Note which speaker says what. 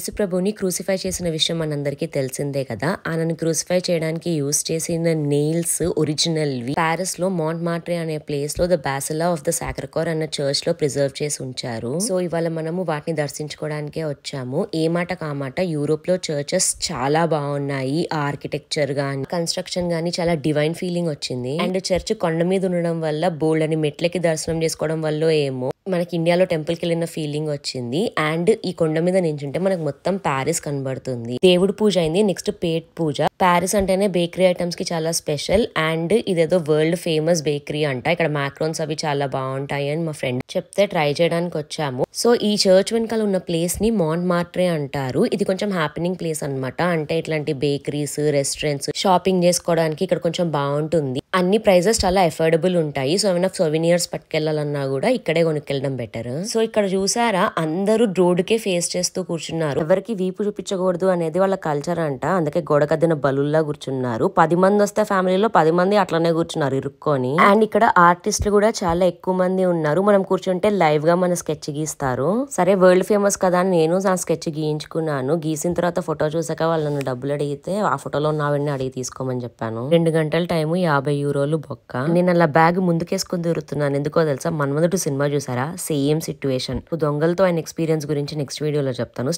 Speaker 1: యేసుప్రభుని క్రూసిఫై చేసిన విషయం మనందరికీ తెలిసిందే కదా. ఆయనను క్రూసిఫై చేయడానికి యూస్ చేసిన నెయిల్స్ ఒరిజినల్వి పారిస్ లో మాంట్ మార్ట్రే అనే ప్లేస్ లో ద బాసిలా ఆఫ్ ద సాక్రకోర్ అన్న చర్చ్ లో ప్రిజర్వ్ చేసి ఉంచారు. సో ఇవాళ మనము వాటిని దర్శించుకోవడానికే వచ్చాము. ఏ మాట కామాట యూరోప్ లో చర్చెస్ చాలా బాగున్నాయి. ఆర్కిటెక్చర్ గానీ కన్స్ట్రక్షన్ గానీ చాలా డివైన్ ఫీలింగ్ వచ్చింది. అండ్ చర్చ్ కొండ మీద ఉండడం వల్ల బోల్డ్ అని మెట్లకి దర్శనం చేసుకోవడం వల్ల ఏమో మనకి ఇండియాలో టెంపుల్ కి వెళ్ళిన ఫీలింగ్ వచ్చింది. అండ్ ఈ కొండ మీద నించుంటే మనకు మొత్తం ప్యారిస్ కనబడుతుంది. దేవుడు పూజ అయింది. నెక్స్ట్ పేట్ పూజ. ప్యారిస్ అంటేనే బేకరీ ఐటమ్స్ కి చాలా స్పెషల్. అండ్ ఇదేదో వరల్డ్ ఫేమస్ బేకరీ అంట. ఇక్కడ మాక్రోన్స్ అవి చాలా బాగుంటాయి అని మా ఫ్రెండ్ చెప్తే ట్రై చేయడానికి వచ్చాము. సో ఈ చర్చ్ వెనకాల ఉన్న ప్లేస్ ని మాంట్ మార్ట్రే అంటారు. ఇది కొంచెం హ్యాపెనింగ్ ప్లేస్ అనమాట. అంటే ఇట్లాంటి బేకరీస్, రెస్టారెంట్స్, షాపింగ్ చేసుకోవడానికి ఇక్కడ కొంచెం బాగుంటుంది. అన్ని ప్రైజెస్ చాలా అఫోర్డబుల్ ఉంటాయి. సో ఏమైనా సోవినియర్స్ పట్టుకెళ్లాలన్నా కూడా ఇక్కడే కొనుక్కెళ్ళడం బెటర్. సో ఇక్కడ చూసారా, అందరూ రోడ్డుకే ఫేస్ చేస్తూ కూర్చున్నారు. ఎవరికి వీపు చూపించకూడదు అనేది వాళ్ళ కల్చర్ అంట. అందుకే గోడకద్దిన బలుల్లా కూర్చున్నారు. 10 మంది వస్తే ఫ్యామిలీలో 10 మంది అట్లనే కూర్చున్నారు ఇరుక్కొని. అండ్ ఇక్కడ ఆర్టిస్టులు కూడా చాలా ఎక్కువ మంది ఉన్నారు. మనం కూర్చుంటే లైవ్ గా మన స్కెచ్ గీస్తారు. సరే వరల్డ్ ఫేమస్ కదా అని నేను నా స్కెచ్ గీయించుకున్నాను. గీసిన తర్వాత ఫోటో చూసాక వాళ్ళు నన్ను డబ్బులు అడిగితే ఆ ఫోటోలో ఉన్నవన్నీ అడిగి తీసుకోమని చెప్పాను. 2 గంటల టైము, 50 యూరోలు బొక్క. నేను అలా బ్యాగ్ ముందుకేసుకుని తిరుగుతున్నాను. ఎందుకో తెలుసా, మన్మధుడు సినిమా చూసారా, సేమ్ సిచ్యువేషన్. దొంగలతో ఆయన ఎక్స్పీరియన్స్ గురించి నెక్స్ట్ వీడియోలో చెప్తాను.